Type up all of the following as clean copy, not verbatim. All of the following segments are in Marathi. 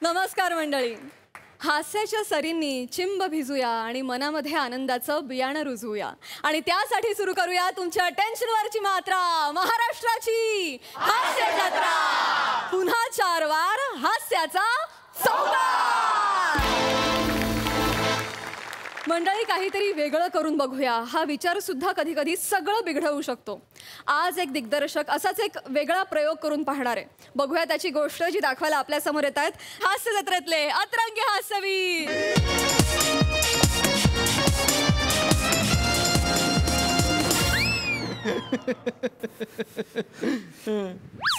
नमस्कार मंडळी. हास्याच्या सरींनी चिंब भिजूया आणि मनामध्ये आनंदाचं बियाणं रुजवूया आणि त्यासाठी सुरू करूया तुमच्या टेन्शनवरची मात्रा, महाराष्ट्राची हास्य जत्रा. पुन्हा 4 वार हास्याचा संवाद. मंडळी, काहीतरी वेगळं करून बघूया हा विचार सुद्धा कधी कधी सगळं बिघडवू शकतो. आज एक दिग्दर्शक असाच एक वेगळा प्रयोग करून पाहणार आहे. बघूया त्याची गोष्ट, जी दाखवायला आपल्या समोर येत आहेत हास्य जत्रेतले अतरंगी हास्यवीर.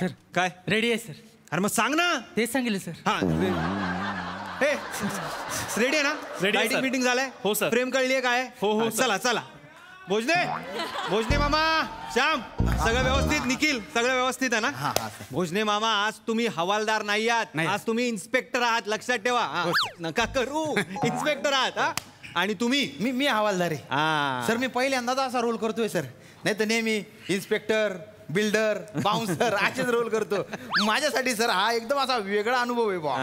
सर काय रेडी आहे सर? अरे मग सांग ना. तेच सांगितलं सर. हा रेडी आहे ना? लाइटिंग मीटिंग झालंय? हो सर. फ्रेम कळली आहे काय? हो हो. चला चला. भोजने मामा, श्याम, सगळं व्यवस्थित? निखिल, सगळं व्यवस्थित आहे ना? भोजने मामा, आज तुम्ही हवालदार नाही आहात, आज तुम्ही इन्स्पेक्टर आहात, लक्षात ठेवा. नका करू, इन्स्पेक्टर आहात. आणि तुम्ही? मी हवालदार आहे सर. मी पहिल्यांदाच असा रोल करतोय सर. नाही तर नेहमी इन्स्पेक्टर, बिल्डर, बाउन्सर असेच रोल करतो. माझ्यासाठी सर हा एकदम असा वेगळा अनुभव आहे बा.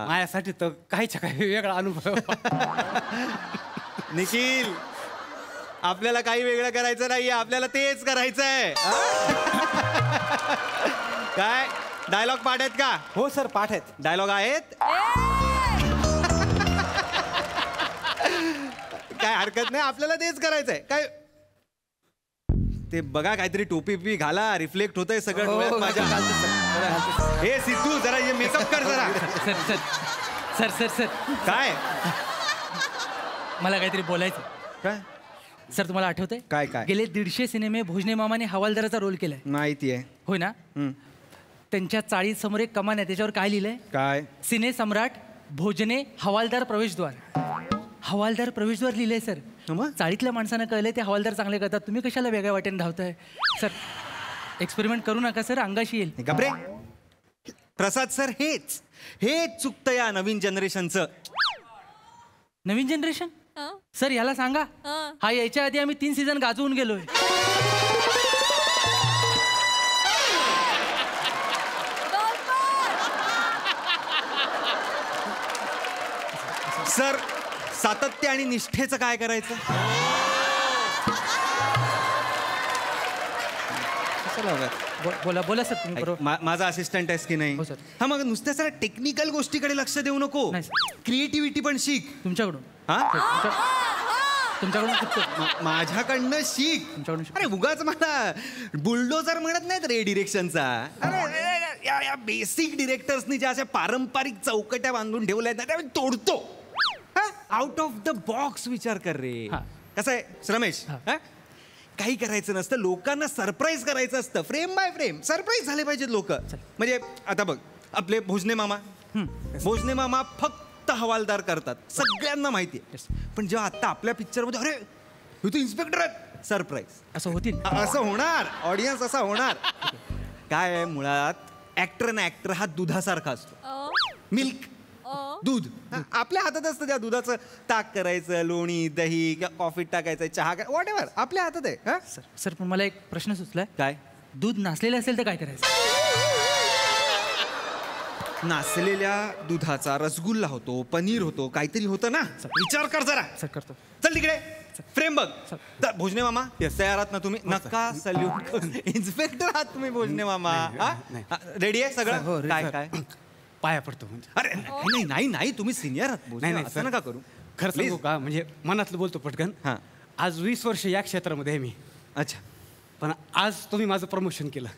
माझ्यासाठी तर काहीच्या काही वेगळा अनुभव. निखिल, आपल्याला काही वेगळं करायचं नाहीये, आपल्याला तेच करायचंय. काय डायलॉग पाठ आहेत का? हो सर, पाठ आहेत. डायलॉग आहेत? काय हरकत नाही, आपल्याला तेच करायचंय. काय ते बघा, काहीतरी टोपी पी घाला, रिफ्लेक्ट होतंय सगळं डोळ्यात माझ्या. हे सिद्धू, जरा हे मेकअप कर जरा. Sir sir sir sir sir काय मला काहीतरी बोलायचं. काय सर, तुम्हाला आठवतंय काय काय? गेले 150 सिनेमे भोजने मामाने हवालदाराचा रोल केलाय. माहिती आहे. होय ना? त्यांच्या चाळीसमोर एक कमान आहे, त्याच्यावर काय लिहिलंय? काय? सिने सम्राट भोजने हवालदार प्रवेशद्वार. हवालदार प्रवेशद्वार लिहिलंय सर. चाळीतल्या माणसानं कळलंय ते हवालदार चांगले करतात. तुम्ही कशाला वेगळ्या वाटेने धावताय? सर, एक्सपेरिमेंट करू नका सर, अंगाशी येईल. गबरे प्रसाद सर, हेच चुकतं या नवीन जनरेशनचं. नवीन जनरेशन? सर याला सांगा, हा यायच्या आधी आम्ही 3 सीझन गाजवून गेलोय. सर, सातत्य आणि निष्ठेचं काय करायचं? बोला बोला सर, तुम्ही बरोबर. माझा असिस्टंट आहेस की नाही? हो सर. हा, मग नुसत्या सर टेक्निकल गोष्टीकडे लक्ष देऊ नको, क्रिएटिव्हिटी पण शिक. तुमच्याकडून. तुमच्याकडून शिकतो. माझ्याकडनं शिक. तुमच्याकडून. अरे उगाच मला बुलडोजर म्हणत नाहीत रे डिरेक्शनचा. अरे या बेसिक डिरेक्टर्सनी ज्या अशा पारंपरिक चौकट्या बांधून ठेवल्या आहेत ना, त्या तोडतो. आउट ऑफ द बॉक्स विचार कर रे. कसं आहे रमेश, काही करायचं नसतं, लोकांना सरप्राईज करायचं असतं. फ्रेम बाय फ्रेम सरप्राईज झाले पाहिजेत लोक. म्हणजे आता बघ, आपले भोजने मामा फक्त हवालदार करतात, सगळ्यांना माहिती आहे. पण जेव्हा आता आपल्या पिक्चरमध्ये अरे हे तू इन्स्पेक्टर आहेत, सरप्राईज असं होतील. असं होणार, ऑडियन्स असा होणार. काय आहे मुळात, ऍक्टर ना ऍक्टर हा दुधासारखा असतो. मिल्क, दूध आपल्या हातात असतं. त्या दुधाचं ताक करायचं, लोणी, दही किंवा कॉफीत टाकायचं, चहा, व्हॉट एव्हर आपल्या हातात आहे. सर सर, पण मला एक प्रश्न सुचलाय. काय? दूध नासलेलं असेल तर काय करायचं? नासलेल्या दुधाचा रसगुल्ला होतो, पनीर होतो, काहीतरी होतं ना. विचार कर जरा. सर करतो. चल तिकडे फ्रेम बघ. भोजने मामा तयार आहात ना तुम्ही? नका सल्यूट. इन्स्पेक्टर आहात तुम्ही भोजने मामा. रेडी आहे सगळं? काय काय पाया पडतो म्हणजे. अरे नाही नाही नाही, तुम्ही सिनियर आहात. नाही असं नका करू. खरं सांगू का, म्हणजे मनातलं बोलतो पटकन. आज 20 वर्ष या क्षेत्रामध्ये आहे मी. अच्छा. पण आज तुम्ही माझं प्रमोशन केलं.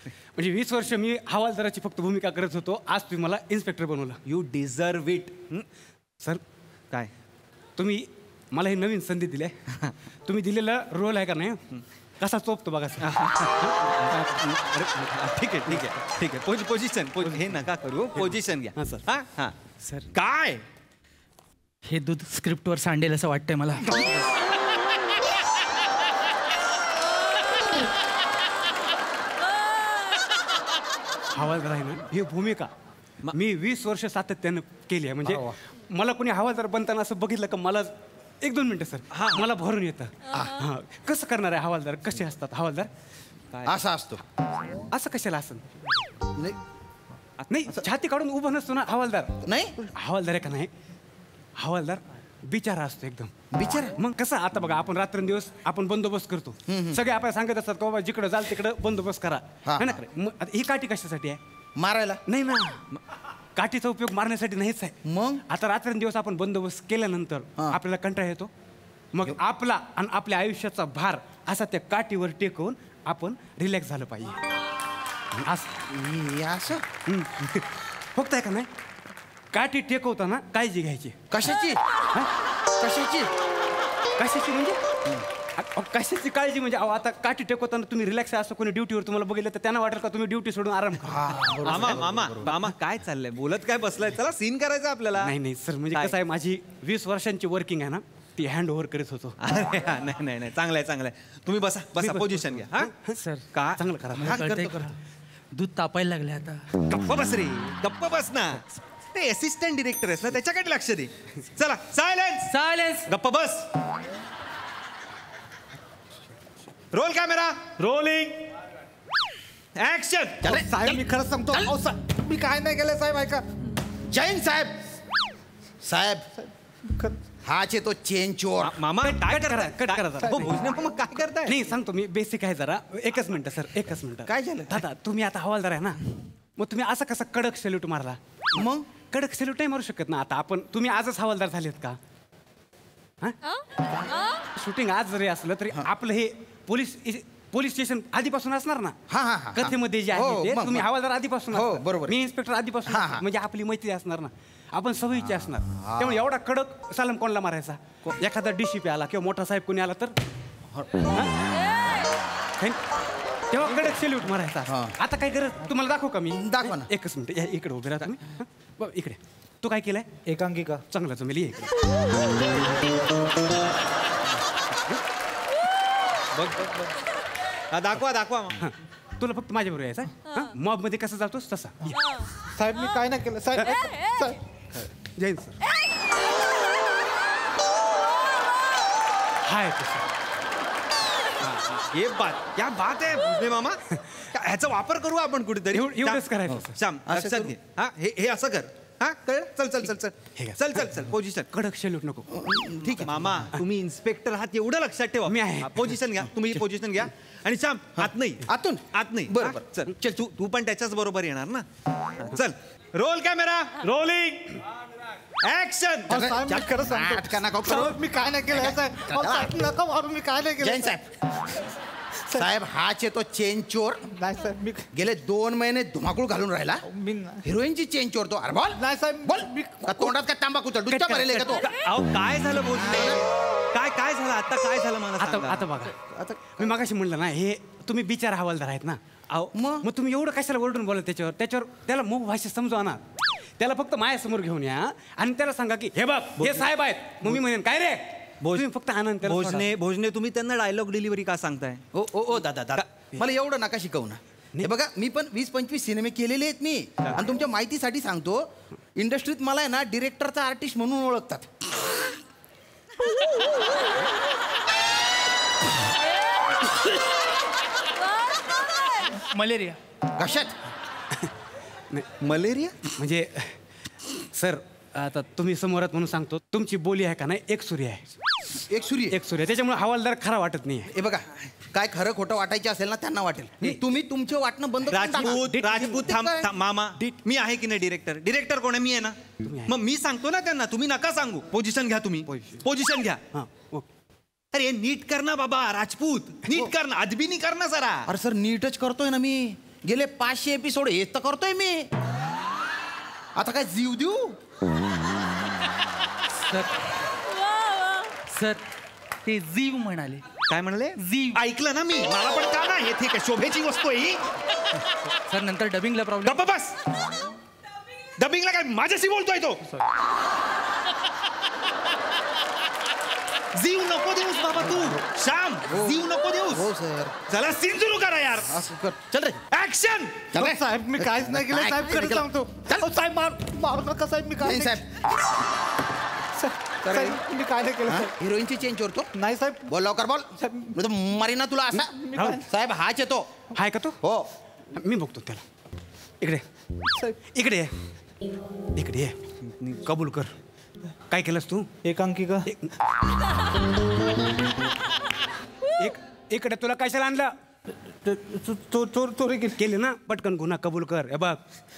म्हणजे 20 वर्ष मी हवालदाराची फक्त भूमिका करत होतो, आज तुम्ही मला इन्स्पेक्टर बनवलं. You deserve it. सर काय तुम्ही मला ही नवीन संधी दिली आहे. तुम्ही दिलेला रोल आहे का नाही, कसा चोपतो बघा सर. ठीक आहे ठीक आहे ठीक आहे. पोझिशन हे नका करू, पोझिशन घ्या. हां सर. हां सर, काय हे दूध स्क्रिप्टवर सांडेल असं वाटतंय मला. हवालदार आहे ना, ही भूमिका मी 20 वर्ष सातत्यानं केली आहे. म्हणजे मला कोणी हवालदार बनताना असं बघितलं का मला 1-2 मिनिटं सर मला भरून येतं. कसं करणार आहे हवालदार, कसे असतात हवालदार? असा असतो. असं कशाला असं नाही नाही छाती काढून उभं नसतो ना हवालदार नाही हवालदार आहे का नाही हवालदार बिचारा असतो एकदम बिचारा? मग कसं आता बघा आपण रात्रंदिवस आपण बंदोबस्त करतो सगळे आपल्याला सांगत असतात की बाबा जिकडे जाल तिकडे बंदोबस्त करा हा, है ना मग आता ही काठी कशासाठी आहे मारायला नाही ना काठीचा उपयोग मारण्यासाठी नाहीच आहे मग आता रात्रंदिवस आपण बंदोबस्त केल्यानंतर हा. आपल्याला कंटाळा येतो मग आपला आणि आपल्या आयुष्याचा भार असा त्या काठीवर टेकवून आपण रिलॅक्स झालं पाहिजे असं फक्त आहे का नाही काठी टेकवताना काळजी घ्यायची कशाची कशाची कशाची म्हणजे कशाची काळजी म्हणजे अहो आता काठी टेकवताना तुम्ही रिलॅक्स असं कोणी ड्युटीवर तुम्हाला बघितलं तर त्यांना वाटेल का तुम्ही ड्युटी सोडून आराम करा मामा मामा मामा काय चाललंय बोलत काय बसलाय चला सीन करायचं आपल्याला. नाही नाही सर म्हणजे काय? कसं आहे माझी 20 वर्षांची वर्किंग आहे ना ती हँड ओव्हर करत होतो अरे हा, नाही नाही नाही चांगलं आहे चांगलं आहे तुम्ही बसा बसा पोझिशन घ्या हा सर का चांगलं करा मला कळतंय का? दूध तापायला लागले आता. गप्प बस रे गप्प बस ना ते असिस्टंट डिरेक्टर आहेस ना त्याच्याकडे लक्ष दे. चला सायलेन्स सायलेन्स. गप्प बस. Roll camera rolling action. साहेब मी खरंच सांगतो अहो, मी काय नाही केलं साहेब ऐका जैन साहेब साहेब हाच तो चेन चोर मामा काय कट करा, करताय? कट करा जरा. हो, भोजने मग काय करताय? नाही सांगतो मी बेसिक आहे जरा एकच मिनिट सर एकच मिनिट काय झालं? दादा तुम्ही आता हवालदार आहे ना मग तुम्ही असा कसा कडक सॅल्यूट मारला मग कडक सॅल्यूट नाही मारू शकत ना आता आपण तुम्ही आजच हवालदार झालेत का शूटिंग आज जरी असलं तरी आपलं हे पोलीस स्टेशन आधीपासून असणार ना हा, हा, हा. कथेमध्ये जे हो, आहे ते मग, तुम्ही मग. हवालदार आधीपासून हो, असणार. बरोबर. मी इन्स्पेक्टर आधीपासून हा, हा. असणार. म्हणजे आपली मैत्री असणार ना आपण सवयीचे असणार त्यामुळे एवढा कडक सालम कोणाला मारायचा एखादा डीसीपी आला किंवा मोठा साहेब कोणी आला तर तेव्हा कडक सॅल्यूट मारायचा हा. आता काय गरज तुम्हाला दाखवू का मी दाखवा ना. एकच मिनिट या, इकडे उभे राहता तुम्ही हं? बघ, इकडे तू काय केलंय एकांकिका चांगलं जमेल ये इकडे बघ बघ बघ हा, दाखवा दाखवा हं. तुला फक्त माझ्याबरोबर यायचं मॉब मध्ये कसं जातोस तसा ये. साहेब मी काय नाही केलं साहेब जैन सर हाय तसं ये बात क्या बात आहे भोजने मामा ह्याचा वापर करू आपण कुठेतरी. एवढंच करायचं. श्याम असं लक्षात करू? घे हा हे असं कर हा कळ चल चल चल चल हे घ्या. चल चल चल पोझिशन. कडक सॅल्यूट नको ठीक आहे मामा तुम्ही इन्स्पेक्टर आहात एवढं लक्षात ठेवा. मी आहे. पोझिशन घ्या तुम्ही पोझिशन घ्या आणि श्याम आत नाही आतून? आत नाही बरं, हा? बरं. चल चल तू पण त्याच्याच बरोबर येणार ना हा, चल रोल कॅमेरा रोलिंग ऍक्शन. खरं सांगतो मी काय नाही केलं साहेब नका मारू मी काय नाही केलं जैन साहेब साहेब हाच तो चेन चोर नाही साहेब मी गेले 2 महिने धुमाकूळ घालून राहिला हिरोईनची चेन चोर तो अरे बोल नाही साहेब बोल का तोंडात का तांबाखू डुच्चा भरेल का तो अहो काय झालं भोजने काय झालं आता काय झालं मला आता सांगा. आता बघा मी मागाशी म्हणलं ना हे तुम्ही बिचार हवालदार आहेत ना अहो मग तुम्ही एवढं कशाला ओरडून बोलत त्याच्यावर त्याला मूग भाषेत समजवा ना त्याला फक्त माझ्यासमोर घेऊन या आणि त्याला सांगा की हे बघ हे साहेब आहेत मग मी म्हणेन काय रे तुम्ही फक्त आनंद त्याला सोडा. भोजने तुम्ही त्यांना डायलॉग डिलिव्हरी का सांगताय. ओ दादा मला एवढं नका शिकवू ना हे बघा मी पण 20-25 सिनेमे केलेले आहेत मी आणि तुमच्या माहितीसाठी सांगतो इंडस्ट्रीत मला आहे ना डिरेक्टरचा आर्टिस्ट म्हणून ओळखतात मलेरिया. कशात मलेरिया. म्हणजे सर आता तुम्ही समोरात म्हणून सांगतो तुमची बोली आहे का नाही एक सूर्य आहे एक सूर्य एक सूर्य त्याच्यामुळे हवालदार खरा वाटत नाही हे बघा काय खरं खोटं वाटायचे असेल ना त्यांना वाटेल तुम्ही तुमचे वाटणं बंद करून टाका. राजपूत थांब थांब, मामा मी आहे की नाही डिरेक्टर कोण आहे मी आहे ना मग मी सांगतो ना त्यांना तुम्ही नका सांगू पोझिशन घ्या तुम्ही पोझिशन घ्या. हां ओके अरे नीट कर ना बाबा राजपूत नीट कर ना अदबी नाही कर ना जरा. अरे सर नीटच करतोय ना मी गेले 500 एपिसोड हे तर करतोय मी आता काय जीव देऊ सर ते जीव म्हणाले. काय म्हणले जीव. ऐकलं ना मी मला पण का ना हे ठीक आहे शोभेची वस्तू आहे ही. सर नंतर डबिंगला प्रॉब्लेम. गप्प बस डबिंगला काय माझ्याशी बोलतोय तो. जीव नको देऊस बाबा तू श्याम जीव नको देऊस. हो सर चला सीन सुरू करा यार. असं कर चल रे ऍक्शन. साहेब मी काहीच नाही केलं साहेब खरं सांगतो साहेब मारू नका साहेब मी काय साहेब मी काय नाही केलं हिरोईनची चेंज चोरतो नाही साहेब बोल लवकर बोल मारी ना तुला असा साहेब हाच येतो हाय का तो हो मी बघतो त्याला. इकडे इकडे ये. इकडे ये. कबूल कर. काय केलंस तू? एकांकी का? इकडे तुला कशाला आणलं? चोरी केली. केले ना, पटकन गुन्हा कबूल कर. हे बघ,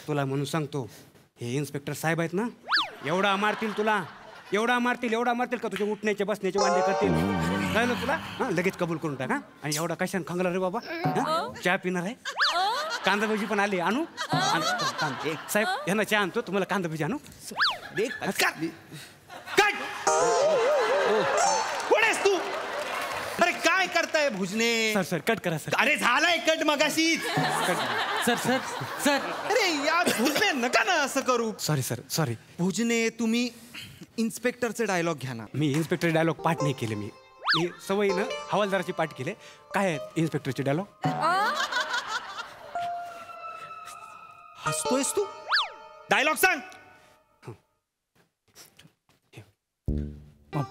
तुला म्हणून सांगतो, हे इन्स्पेक्टर साहेब आहेत ना, एवढा मारतील तुला, एवढा मारतील का तुझे उठण्याचे बसण्याचे वांदे करतील. कळलं तुला? हा, लगेच कबूल करून टाका. आणि एवढा कशाने खंगला रे बाबा? चहा पिणार आहे? कांदा भजी पण आली, आणू? साहेब यांना चहा आणतो, तुम्हाला कांदा भजी आणू? कोण आहेस तू? अरे काय करताय भोजने? सर कट करा सर. अरे झालाय कट मगाशी. सर सर सर अरे यार भोजने नका ना असं करू. Sorry sir, sorry. भोजने तुम्ही इन्स्पेक्टरचे डायलॉग घ्या ना. मी इन्स्पेक्टर डायलॉग पाठ नाही केले. मी सवयीनं हवालदाराची पाठ केले. काय आहेत इन्स्पेक्टरचे डायलॉग? हसतोयस तू? डायलॉग सांग.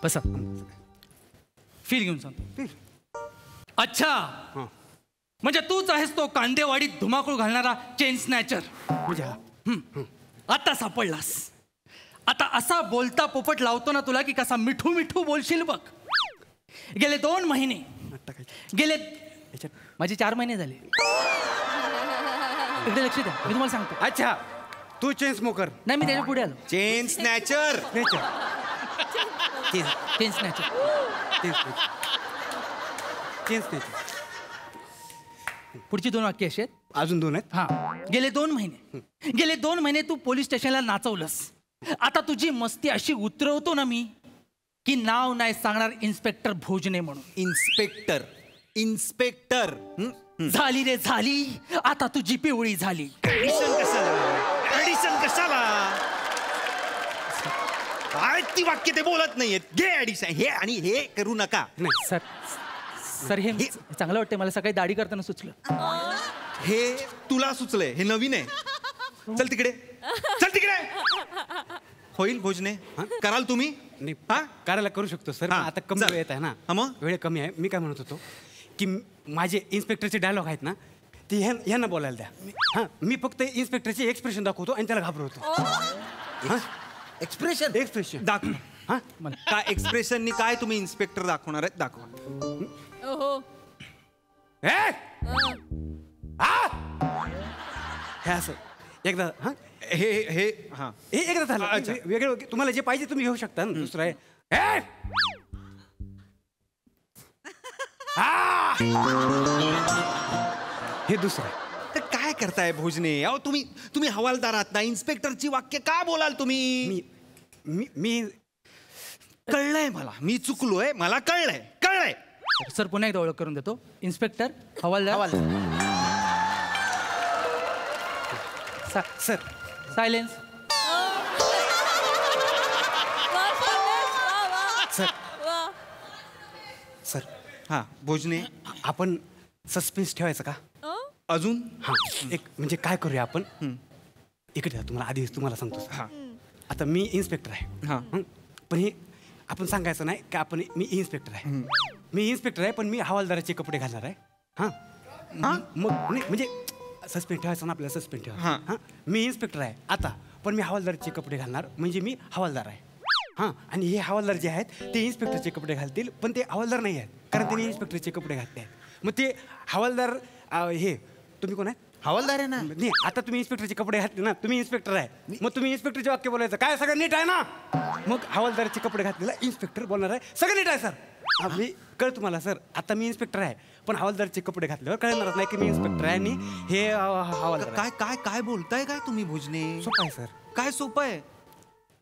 बसा, फील घेऊन सांगतो. अच्छा, म्हणजे तूच आहेस तो कांदेवाडीत धुमाकूळ घालणारा चेन स्नॅचर. म्हणजे आता सापडलास. आता असा बोलता पोपट लावतो ना तुला की कसा मिठू मिठू बोलशील बघ. गेले 2 महिने गेले, माझे 4 महिने झाले. इकडे लक्ष द्या, मी तुम्हाला सांगतो. अच्छा, तू चेन स्मोकर. नाही, मी त्याच्या पुढे आलो. चेन स्नॅचर. चेन स्नॅचर. पुढची 2 वाक्य अशी आहेत. अजून 2 आहेत. हा, गेले 2 महिने तू पोलीस स्टेशनला नाचवलंस. आता तुझी मस्ती अशी उतरवतो ना मी की नाव नाही सांगणार इन्स्पेक्टर भोजने म्हणून. इन्स्पेक्टर झाली रे झाली, आता तुझी पिवळी झाली. ऍडिशन कशाला? काय ती वाक्य ते बोलत नाहीयेत. घे ऍडिशन. हे आणि हे करू नका. नाही सर, सर हे चांगलं वाटतंय मला. सकाळी दाढी करताना सुचलं. हे तुला सुचलंय, हे नवीन आहे. चल तिकडे. होईल भोजने? कराल तुम्ही? नाही, हा? करायला करू शकतो सर. हा, आता कमी चल. वेळ येत आहे ना. हा, मग? वेळ कमी आहे. मी काय म्हणत होतो की माझे इन्स्पेक्टरचे डायलॉग आहेत ना, ते ह्यांना बोलायला द्या. हां, मी फक्त इन्स्पेक्टरचे एक्सप्रेशन दाखवतो आणि त्याला घाबरवतो. हां, एक्सप्रेशन दाखव. हां, काय एक्सप्रेशननी काय तुम्ही इन्स्पेक्टर दाखवणार आहेत? दाखवा. ओहो. हे असं एकदा. हां, हे हा हे एकदा झालं. अच्छा. वेगळं तुम्हाला जे पाहिजे तुम्ही घेऊ शकता ना. दुसरं आहे हे दुसरं आहे. तर काय करताय भोजने? अहो तुम्ही हवालदार आहात ना, इन्स्पेक्टरची वाक्य का बोलाल तुम्ही? मी कळलंय मला, मी चुकलोय, मला कळलंय. सर पुन्हा एकदा ओळख करून देतो. इन्स्पेक्टर हवालदार. Sir silence. सर सर हा भोजने, आपण सस्पेन्स ठेवायचं का अजून? हां, एक म्हणजे काय करूया आपण. इकडे तुम्हाला आधीच तुम्हाला सांगतो सर. हा. आता मी इन्स्पेक्टर आहे. हा. पण हे आपण सांगायचं नाही की मी इन्स्पेक्टर आहे. मी इन्स्पेक्टर आहे पण मी हवालदाराचे कपडे घालणार आहे. हां, मग नाही म्हणजे सस्पेंड ठेवायचं ना आपल्याला. सस्पेंड ठेवा. हां. हां, मी इन्स्पेक्टर आहे आता, पण मी हवालदाराचे कपडे घालणार म्हणजे मी हवालदार आहे. हां, आणि हे हवालदार जे आहेत ते इन्स्पेक्टरचे कपडे घालतील, पण ते हवालदार नाही आहेत कारण त्यांनी इन्स्पेक्टरचे कपडे घातले आहेत. मग ते हवालदार हे तुम्ही कोण आहे? हवालदार आहे ना. नाही, आता तुम्ही इन्स्पेक्टरचे कपडे घातले ना, तुम्ही इन्स्पेक्टर आहे. मग तुम्ही इन्स्पेक्टरचे वाक्य बोलायचं काय? सगळं नीट आहे ना? मग हवालदारचे कपडे घातलेला इन्स्पेक्टर बोलणार आहे सगळं नीट आहे सर. मी कळ तुम्हाला सर. आता मी इन्स्पेक्टर आहे पण हवालदारचे कपडे घातल्यावर कळणारच नाही की मी इन्स्पेक्टर आहे आणि हे हवालदार आहे. काय बोलताय काय तुम्ही भोजने? सोपं आहे सर. काय सोपं आहे?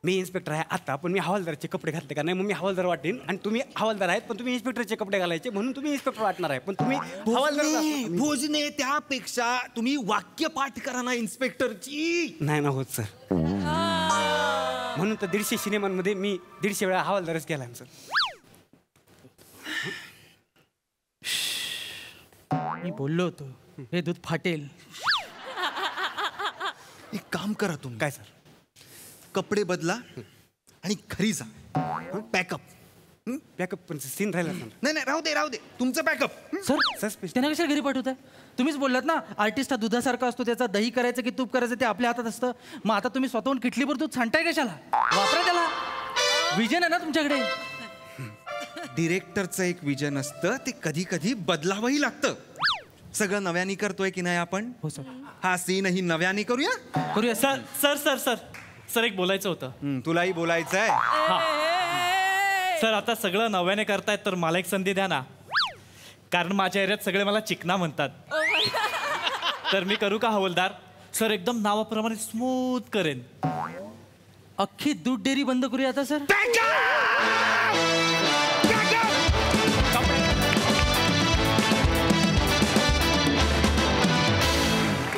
मी इन्स्पेक्टर आहे आता पण मी हवालदारचे कपडे घातले का नाही मग मी हवालदार वाटेन. आणि तुम्ही हवालदार आहेत पण तुम्ही इन्स्पेक्टरचे कपडे घालायचे म्हणून तुम्ही इन्स्पेक्टर वाटणार आहे. पण तुम्ही हवालदार भोजने, त्यापेक्षा तुम्ही वाक्य पाठ करा ना इन्स्पेक्टरची. नाही ना होत सर. म्हणून तर 150 सिनेमांमध्ये मी 150 वेळा हवालदारच केला सर. मी बोललो होतो हे दूध फाटेल. एक काम करा तुम्ही. काय सर? कपडे बदला आणि घरी जा. पॅकअप. बॅकअप पण सीन राहिला ना. नाही राहू दे तुमचं बॅकअप. Sir Suspense. त्यांना कशाला घरी पाठवताय? तुम्हीच बोललात ना आर्टिस्ट हा दुधासारखा असतो, त्याचा दही करायचं की तूप करायचं ते आपल्या हातात असतं. मग आता तुम्ही स्वतःहून किटलीभर दूध सांडताय कशाला? वापरा त्याला. विजन आहे ना तुमच्याकडे. डिरेक्टरचं एक विजन असतं, ते कधी कधी बदलावंही लागतं. सगळं नव्याने करतोय की नाही आपण? हो सर. हा सीनही नव्याने करूया. करूया sir sir sir sir sir एक बोलायचं होतं. तुलाही बोलायचं आहे. सर आता सगळं नव्याने करतायत तर मला एक संधी द्या ना, कारण माझ्या एरियात सगळे मला चिकना म्हणतात. तर मी करू का हवलदार? सर एकदम नावाप्रमाणे स्मूथ करेन. अख्खी दूध डेअरी बंद करूया आता सर.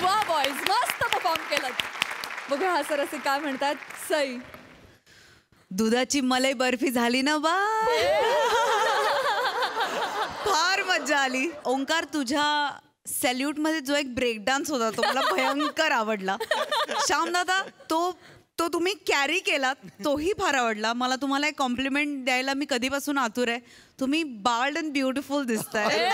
वा बॉयज, मस्त परफॉर्म केलं. बघू हा सर असे काय म्हणतात. सई, दुधाची मलाई बर्फी झाली ना बा. फार मजा आली. ओंकार, तुझ्या सॅल्यूट मध्ये जो एक ब्रेक डान्स होता तो मला भयंकर आवडला. श्यामदादा, तो तुम्ही कॅरी केलात, तोही फार आवडला मला. तुम्हाला एक कॉम्प्लिमेंट द्यायला मी कधीपासून आतुर आहे. तुम्ही बाल्ड अँड ब्युटिफुल दिसताय.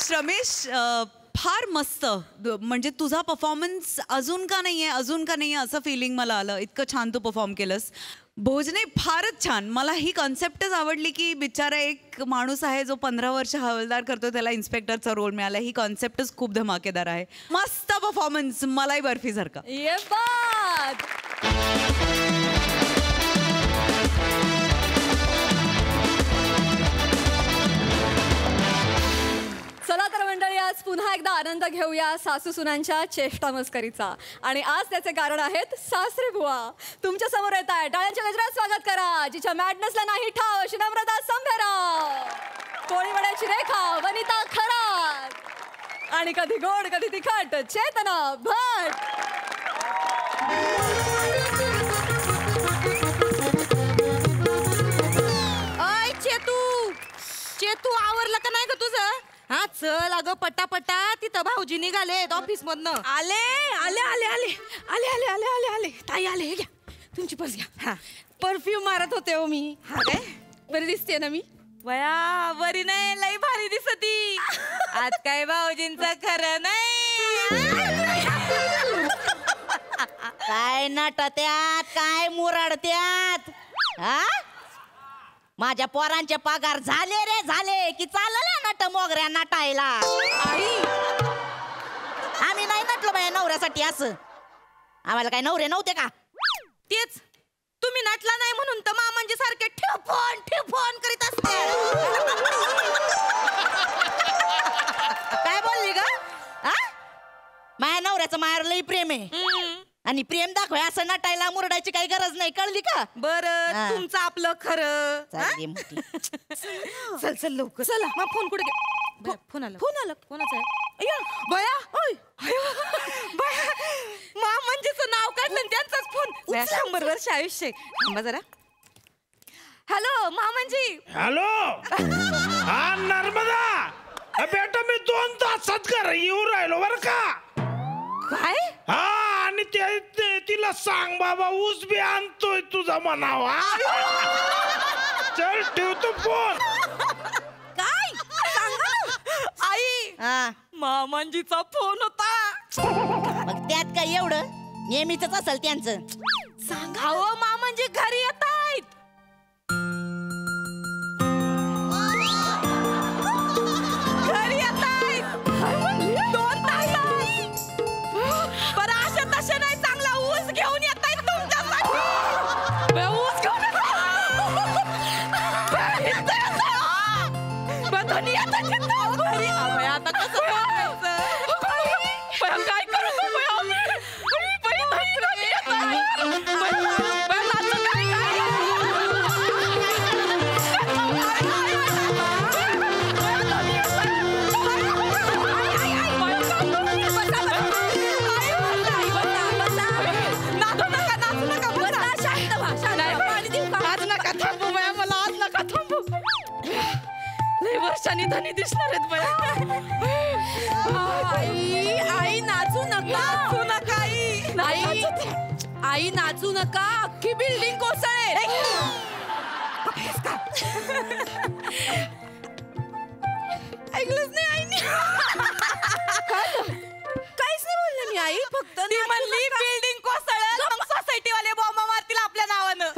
श्रमेश, फार मस्त. म्हणजे तुझा परफॉर्मन्स अजून का नाहीये असं फिलिंग मला आलं. इतकं छान तू परफॉर्म केलंस. भोजने, फारच छान. मला ही कॉन्सेप्टच आवडली की बिचारा एक माणूस आहे जो 15 वर्ष हवालदार करतो, त्याला इन्स्पेक्टरचा रोल मिळाला. ही कॉन्सेप्टच खूप धमाकेदार आहे. मस्त परफॉर्मन्स, मलाई बर्फी सारखा. ये बात. चला तर मंडळी, आज पुन्हा एकदा आनंद घेऊया सासू सुनांच्या चेष्टा मस्करीचा. आणि आज त्याचे कारण आहेत सासरे बुवा. तुमच्या समोर येत आहे, टाळ्यांच्या गजरात स्वागत करा. जिच्या मॅडनेसला नाही ठाव अशी नम्रता संभेराव, कोळीवाड्याची रेखा वनिता खरात, आणि कधी गोड कधी तिखट चेतना भट. अय चेतू आवरलं का नाही ग तुझं? हा चल अगं पटापटा, तिथं भाऊजी निघालेत ऑफिस मधनं. आले आले आले आले आले आले आले आले आले ताई आले. हे घ्या तुमची पर्स घ्या. हा परफ्यूम मारत होते हो मी. हा काय बरी दिसते ना मी? वया बरी नाही, लई भारी दिसती. आज काय भाऊजींचं खरं नाही. काय नटत्यात, काय मुरडत्यात. हा माझ्या पोरांचे पगार झाले रे झाले की चाललं नट मोगऱ्या नटायला. आई, आम्ही नाही नटलो बाया नवऱ्यासाठी. असं आम्हाला काय नवरे नव्हते का? तेच तुम्ही नटला नाही म्हणून तर मामांजी सारखे ठेफोन करीत असते. काय बोलली ग? माझ्या नवऱ्याचं मायावर लई प्रेम आहे, आणि प्रेम दाखवाय असं नटायला मुरडायची काही गरज नाही, कळली का? बरं तुमचं आपलं खरं. चल चल लवकर. चला मग फोन कुठे फोन आला. फोन आला कोणाचा आहे? अय्या बया. ओय बया, मामांजीचं नाव काढलं आणि त्यांचाच फोन. 100 वर्ष आयुष्य. थांबा जरा. हॅलो मामांजी. हॅलो, हा नर्मदा. बेटा मी 2 तासात घरी येऊ राहिलो बर का. काय? हा, आणि तिला सांग बाबा ऊस बी आणतोय तुझा म्हणावा. चल ठेवतो फोन. काय सांगा आई. मामांजीचा फोन होता. मग त्यात काय एवढं, नेहमीच असेल त्यांचं. सांगा. अहो मामांजी घरी येत आहेत. घरी येत आहेत 2 तासात. बरं अशा तशा नाही, चांगला ऊस घेऊन येत आहेत तुमच्यासाठी. ऊस घेऊन आता कसं काय करू? वर्षांनी धनी दिसणार आहेत बाया. आई नाचू नका. नाचू नका आई नाचू नका. अख्खी बिल्डिंग कोसळेल. ऐकलंच नाही आईने. काहीच नाही बोलले मी आई. फक्त ती म्हणली बिल्डिंग कोसळेल मग सोसायटी वाले बॉम्ब मारतील आपल्या नावानं.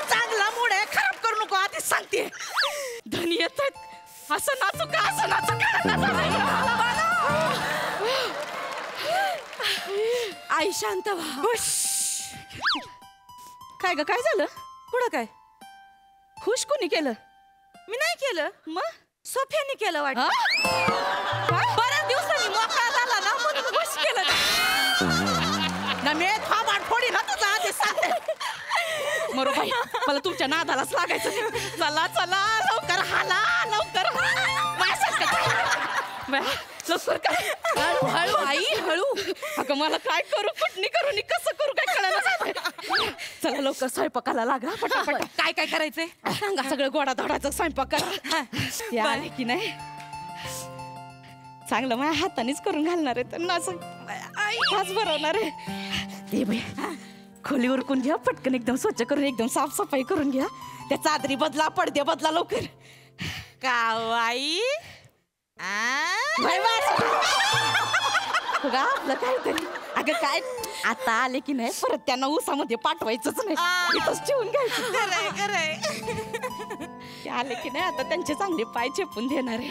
चांगला मूड आहे, खराब करू नको आधीच सांगते. धनी येत आहेत. असं नाचू का असं नाचू का. आई शांत व्हा. काय ग काय झालं पुढं काय. खुश कोणी केलं. मी नाही केलं. मग सोफ्याने केलं वाटतं. बऱ्याच दिवसांनी मोकळा झाला ना म्हणून खुश केलं ना. मी थांबाड फोडी ना तुझा आधीच सांगते. मरो बाई मला तुमच्या नादालाच लागायचं नाही. चला चला लवकर हाला लवकर. लवकर काय. हळू हळू आई हळू. अगं मला काय करू कुठनी करू नि कसं करू काय कळलं. चला लवकर स्वयंपाकाला लागा पटापट. काय काय करायचंय सांगा. सगळं गोडा धोडाचं स्वयंपाक करा. आले की नाही चांगलं माझ्या हातानेच करून घालणार आहे त्यांना. असं हाच भरवणार आहे. ते बाई खोली उरकून घ्या पटकन. एकदम स्वच्छ करून एकदम साफसफाई करून घ्या. त्या चादरी बदला पडदे बदला लवकर. का आई आपलं काहीतरी. अगं काय आता आले की नाही परत त्यांना ऊसामध्ये पाठवायचंच नाही. इथंच ठेवून घ्यायचं. ते आले की नाही आता त्यांचे चांगले पाय चेपून देणार आहे.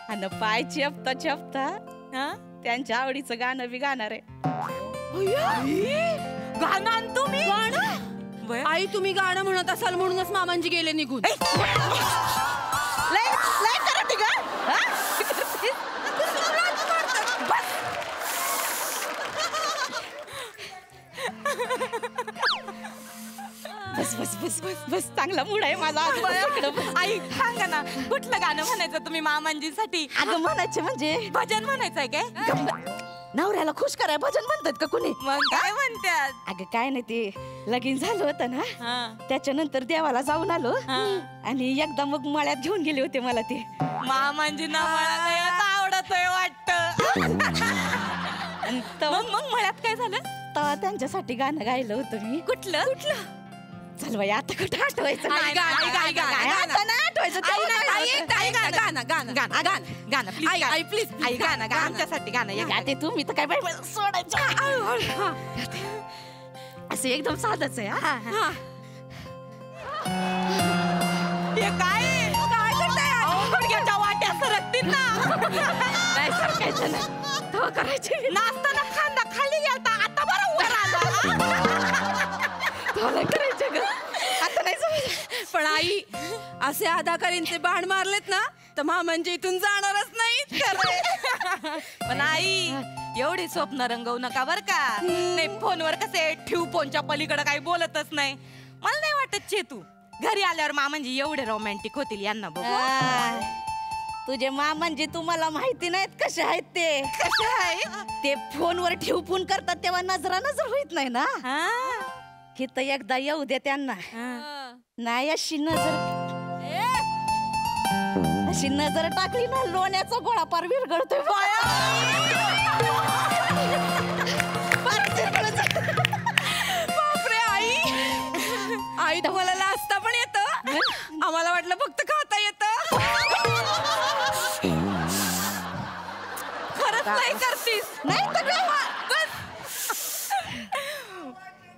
आणि पाय चेपता चेपता त्यांच्या आवडीचं गाणं बी गाणार आहे. गाणं तुम्ही आई तुम्ही गाणं म्हणत असाल म्हणूनच मामांजी गेले निघून. बस बस बस बस बस चांगला मूड आहे माझा. आई सांगा ना कुठलं गाणं म्हणायचं तुम्ही मामांजीसाठी. अगं म्हणायचे म्हणजे भजन म्हणायचंय काय. नवऱ्याला खुश कराय भजन म्हणतात का कुणी. मग काय म्हणतात. अगं काय नाही ते लगीन झालं होतं ना त्याच्यानंतर देवाला जाऊन आलो आणि एकदा मग मळ्यात घेऊन गेले होते मला ते. मामांजींना मला आवडतोय वाटत. मग मळ्यात काय झालं. तेव्हा त्यांच्यासाठी गाणं गायलं होतं मी. कुठलं कुठलं. चल बाई आता कुठं आठवायचं. आता नाही आठवायचं. आई प्लीज आई गाणं आमच्यासाठी गाणं. ते तुम्ही तर काय बाई सोडायचं. असं एकदम साधच आहे. काय करताय गुडघ्याच्या वाट्या सरकतील ना. नाही सरकायचं नाही करायचे. नाचताना खांदा खाली गेलता आता बरं वर आला. करायचे ग आता नाही समज. पण आई असे अदाकारींचे बाण मारलेत ना तर म्हणजे इथून जाणारच नाही. पण आई एवढी स्वप्न रंगवू नका बर का. नाही फोनवर कसे ठेवू फोनच्या पलीकडे काही बोलतच नाही. मला नाही वाटत चेतू घरी आल्यावर म्हणजे एवढे रोमॅन्टिक होतील यांना बघू. तुझे म्हणजे तुम्हाला माहिती नाहीत कसे आहेत ते. कसे आहेत ते फोनवर ठेवू फोन करतात तेव्हा नजर होत नाही ना. हे तर एकदा येऊ दे त्यांना. नाही अशी नजर टाकली ना लोण्याचा गोळा पार विरघळतोय. बापरे आई आई तुम्हाला लाजता पण येतं. आम्हाला वाटलं फक्त खाता येतं. खरंच नाही करतीस. नाही तर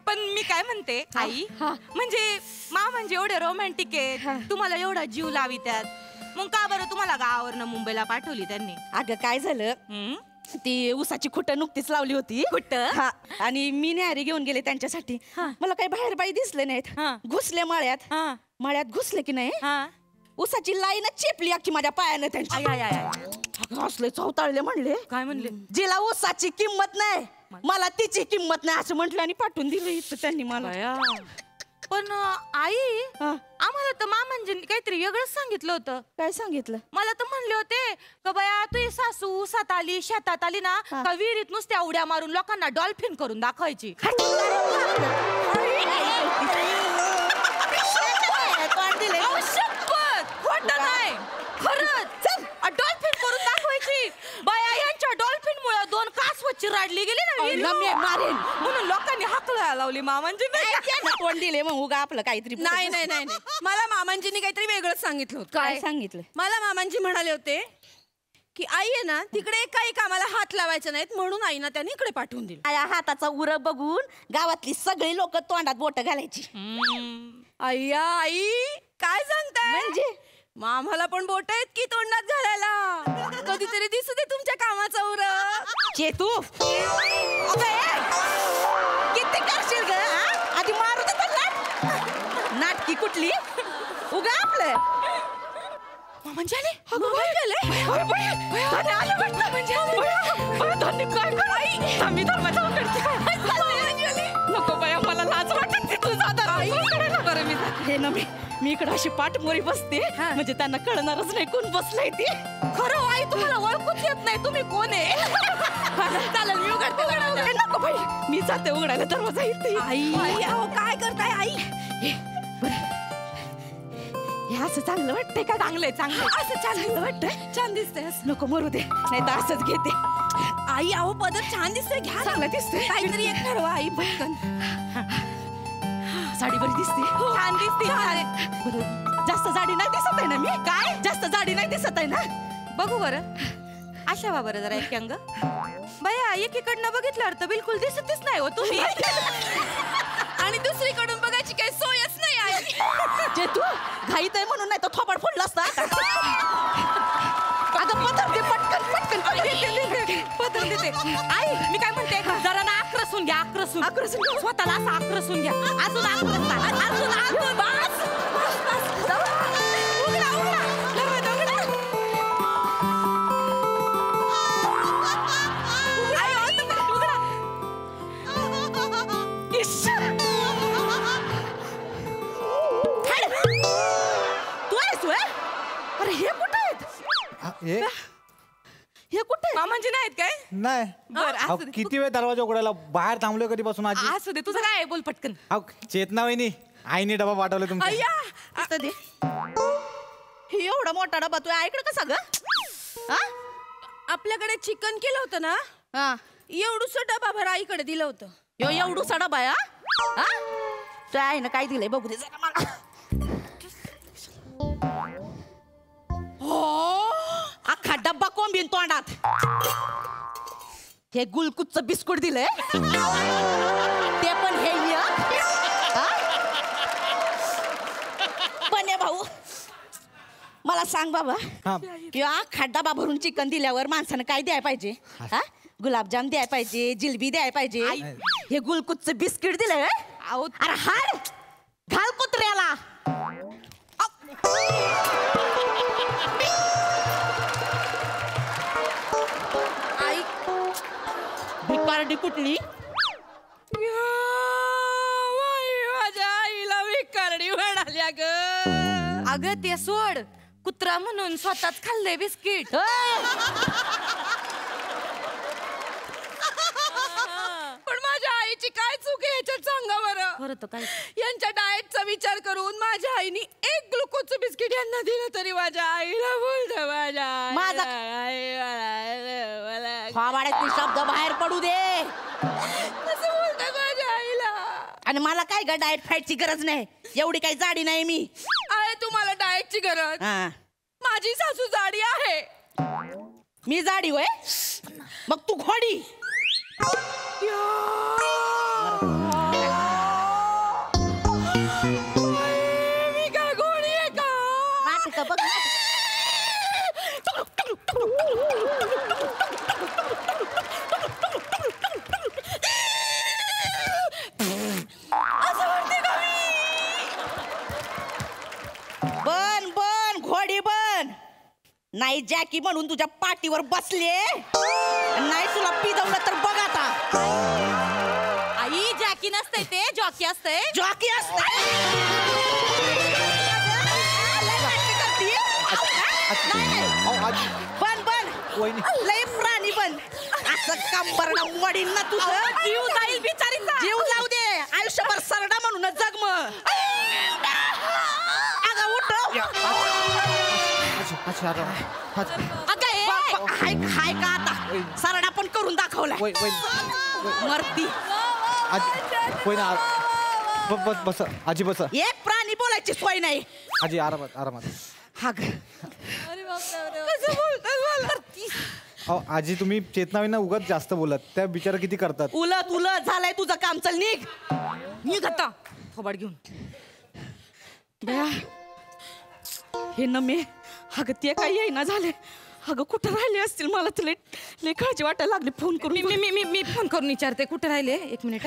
पण मी काय म्हणते आई म्हणजे म्हणजे एवढे रोमॅन्टिक आहेत तुम्हाला एवढा जीव लावित्यात मग का बरं तुम्हाला गावावरनं मुंबईला पाठवली त्यांनी. अगं काय झालं ती उसाची खुटं नुकतीच लावली होती. आणि मी न्याहारी घेऊन गेले त्यांच्यासाठी. मला काही बाहेर बाई दिसले नाहीत. घुसले मळ्यात घुसले की नाही उसाची लाईनच चेपली अख्खी माझ्या पायानं त्यांची. असले चौताळले म्हणले. काय म्हणले. जिला उसाची किंमत नाही मला तिची किंमत नाही असं म्हटलं आणि पाठवून दिलं इथं त्यांनी मला. पण आई आम्हाला तर मामांजींनी काहीतरी वेगळंच सांगितलं होतं. काय सांगितलं. मला तर म्हणले होते का बया तुझी सासू उसात आली शेतात आली ना का विहिरीत नुसत्या उड्या मारून लोकांना डॉल्फिन करून दाखवायची. तोंड दिले मग उगा आपलं काहीतरी नाही नाही नाही नाही. मला मामांजींनी काहीतरी वेगळंच सांगितलं होतं. काय सांगितलं? मला मामांजी म्हणाले होते की आई आहे ना तिकडे काही कामाला हात लावायचे नाहीत म्हणून आईना त्यांनी इकडे पाठवून दिलं. या हाताचा उर बघून गावातली सगळी लोक तोंडात बोट घालायची. अय्या आई काय सांगताय? म्हणजे मामाला पण बोट आहेत की तोंडात घालायला? कधीतरी दिसू दे तुमच्या कामाचा उर. चेतू किती करशील ग? आधी मारू दे पण नाटकी कुठली उगा आपलं म्हणजे आले नको बाया मला लाज वाटत मी इकडे अशी पाठमोरी बसते म्हणजे त्यांना कळणारच नाही कोण बसलाय ते. खरं आई तुम्हाला ओळखूच येत नाही तुम्ही कोण आहे. चालेल मी उघडते. नको बाई मी जाते उघडायला दरवाजा इथे. आई अहो काय करताय आई? हे असं चांगलं वाटतंय का? चांगलंय चांगलं असं चांगलं वाटतंय. छान दिसतंय. नको मरू दे नाही तर असंच घेते. आई अहो पदर छान दिसतोय. घ्या चांगलं दिसतंय. काहीतरी एक ठरवा आई पटकन. साडी बरी दिसते. छान दिसते. जास्त जाडी नाही दिसत आहे ना मी? काय जास्त जाडी नाही दिसत आहे ना? बघू बरं अशा वा बरं जरा एक अंग. बया एकीकडनं बघितल्यावर तर बिलकुल दिसतच नाही हो तुम्ही. आणि दुसरीकडून बघायची काही सोयच नाही आई. जे तू घाईत आहे म्हणून नाही तर थोपाड फोडला असता. अगं पदर दे पटकन पटकन पदर देते. आई मी काय म्हणते जरा ना आक्रसून घ्या. आक्रसून स्वतःला असं आक्रसून घ्या. अजून अजून बस उघडा उघडा दरवाजा उघडा. आई उघडा. तू आहेस व्हय? अरे हे कुठे आहेत? हे कुठे मामांजी नाहीत काय? नाही बरं अहो, असू दे. किती वेळ दरवाजा उघडायला बाहेर थांबलोय कधीपासून आजी. असू दे तुझं काय आहे? बोल पटकन. अहो चेतना वहिनी आईने डबा पाठवला तुमचा. अय्या असं दे. हे एवढा मोठा डबा तू ऐकडं कसा ग? आपल्याकडे चिकन केलं होतं ना हा एवढूस डबा भर आईकडे दिलं होतं. एवढूसा डबा आहे हा? तू आहे ना काय दिलंय बघू दे जरा मला. अख्खा डब्बा कोंबीन तोंडात. हे गुलकुच्च बिस्कुट दिलंय ते पण हे पण भाऊ मला सांग बाबा किंवा अख्खा डबा भरून चिकन दिल्यावर माणसानं काय द्यायला पाहिजे? हा गुलाबजाम द्यायला पाहिजे जिलबी द्यायला पाहिजे. हे गुलकुच्च बिस्किट दिलंय. अरे हाड घाल कुत्र्याला. आई भिकारडी कुठली? माझ्या आईला भिकारडी म्हणाल्या ग. अगं ते सोड कुत्रा म्हणून स्वतःच खाल्लंय बिस्किट. पण माझ्या आईची काय चूक आहे ह्याच्यात सांगा बरं. खरं तर काय यांच्या डाएटचा विचार करून माझ्या आईने एक ग्लुकोजचं बिस्किट यांना दिलं तरी माझ्या आईला बोलतं माझा फावाड्यातले शब्द बाहेर पडू दे. कसं बोलतं माझ्या आईला. आणि मला काय ग डाएट फाईटची गरज नाही. एवढी काही जाडी नाही मी. आहे तुम्हाला डाएटची गरज? हा माझी सासू जाडी आहे. मी जाडी होय मग तू घोडी. मी काय घोडी आहे का? नाटक बघ असं म्हणते का मी? बन बन घोडी बन. नाही जॅकी म्हणून तुझ्या पाठीवर बसले नाही तुला पिजवलं तर बघ आता. आई जॅकी नसते ते जॉकी असते. जॉकी बन बन लय प्राणी बन. असं कंबरडा मोडीन ना तुझं. जीव जाईल बिचारीचा. जीव जाऊ दे आयुष्यभर सरडा म्हणून जग मग. अगं उठ. हाय का आता सरडा पण करून दाखवला. मरती बस आजी बस. एक प्राणी बोलायची सोय नाही. आजी आरामात आरामात. अरे बापरे. कसं बोलतात अहो आजी तुम्ही चेतनावींना उगाच जास्त बोलत. त्या बिचारा किती करतात. उलट झालंय तुझं काम. चल निघ आता थोबाड घेऊन. बया हे न मी अगं ते काही येईना झाले. अगं कुठं राहिले असतील. मला तर लय काळजी वाटायला लागली. फोन करून मी फोन करून विचारते कुठे राहिले. एक मिनिट.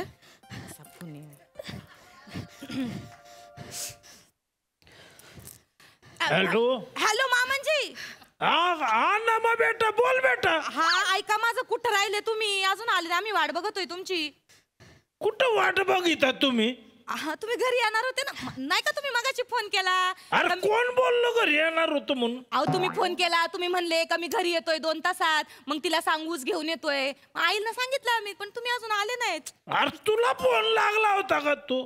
हॅलो मामनजी. हा ना मग बेटा बोल बेटा. हा ऐका माझं कुठं राहिले तुम्ही. अजून आले आम्ही वाट बघतोय तुमची. कुठं वाट बघिता तुम्ही. तुम्ही घरी येणार होते ना. नाही का तुम्ही मगाशी फोन केला. अरे कोण बोललो घरी येणार होतो म्हणून. अहो तुम्ही फोन केला. तुम्ही म्हणले का मी घरी येतोय 2 तासात. मग तिला सांगूच घेऊन येतोय. आईला सांगितलं आम्ही पण तुम्ही अजून आले नाहीत. अरे तुला फोन लागला होता का तू.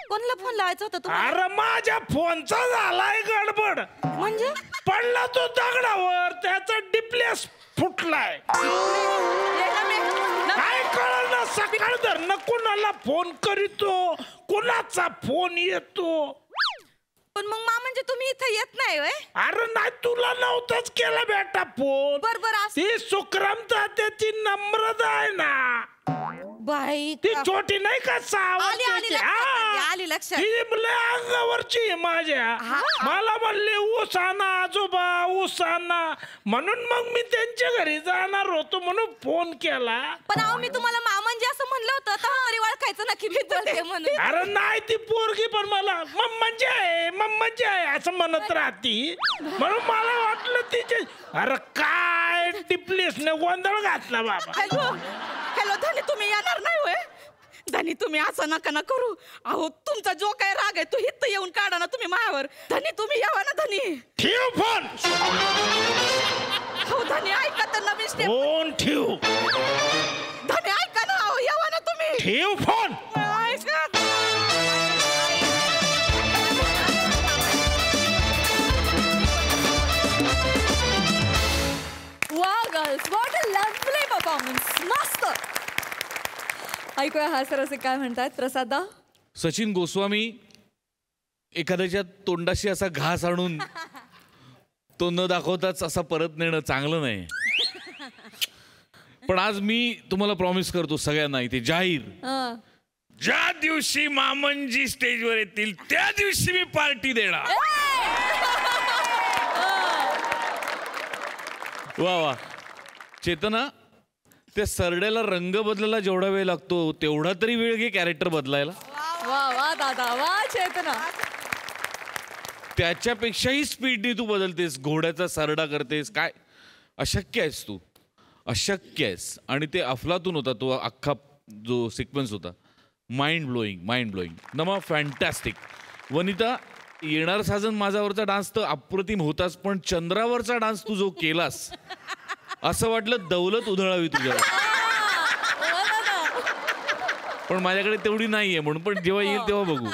कोणाला फोन लावायचा होता तुम्हाला. अरे माझ्या फोनचा झालाय गडबड. म्हणजे पडला तो दगडावर त्याचा डिप्लेस फुटलाय. काय कळलं ना सकाळ धरणं कोणाला फोन करीतो कोणाचा फोन येतो. पण मग म्हणजे तुम्ही इथं येत नाही होय. अरे नाही तुला नव्हताच केला बेटा फोन. बरोबर ती सुक्रमता त्याची नम्रता आहे ना. बाई ती छोटी नाही का आली लक्षात. ती अंगावरची माझ्या. मला म्हणले ऊसाना आजोबा ऊसाना म्हणून मग मी त्यांच्या घरी जाणार होतो म्हणून फोन केला. पण अहो मी तुम्हाला मामंजी असं म्हणलं होतं तरी ओळखायचं नक्की मी बोलते म्हणून. अरे नाही ती पोरगी पण मला मम्मजी आहे असं म्हणत राहती म्हणून मला वाटलं तिचे. अरे काय टिपलीसने गोंधळ घातला बाबा. हॅलो धनी तुम्ही येणार नाही होय. धनी तुम्ही असं नका ना करू. अहो तुमचा जो काय राग आहे तो इथं येऊन काढा ना तुम्ही मायावर. धनी तुम्ही यावा ना धनी. ठेव फोन. हो धनी ऐका तर नवीन स्टेप. फोन ठेव. धनी ऐका ना. अहो यावा ना तुम्ही. ठेव फोन. ऐका. वा girls what a lovely performance. मस्त. ऐकूया हा सर असे काय म्हणतात. प्रसादा. सचिन गोस्वामी एखाद्याच्या तोंडाशी असा घास आणून तो न दाखवताच असा परत नेणं चांगलं नाही. पण आज मी तुम्हाला प्रॉमिस करतो सगळ्यांना इथे जाहीर, ज्या दिवशी मामनजी स्टेजवर येतील त्या दिवशी मी पार्टी देणार. वा वा. चेतना त्या सरड्याला रंग बदलायला जेवढा वेळ लागतो तेवढा तरी वेळ घे कॅरेक्टर बदलायला. वा वा दादा वा. चेतना त्याच्यापेक्षाही स्पीडने तू बदलतेस. घोड्याचा सरडा करतेस. काय अशक्य आहेस तू. अशक्य आहेस. आणि ते अफलातून होता तो अख्खा जो सिक्वेन्स होता. Mind blowing. नमा फॅन्टॅस्टिक. वनिता येणार साजन माझ्यावरचा डान्स तर अप्रतिम होताच पण चंद्रावरचा डान्स तू जो केलास असं वाटलं दौलत उधळावी तुझ्यावर. पण माझ्याकडे तेवढी नाहीये म्हणून. पण जेव्हा येईल तेव्हा बघू.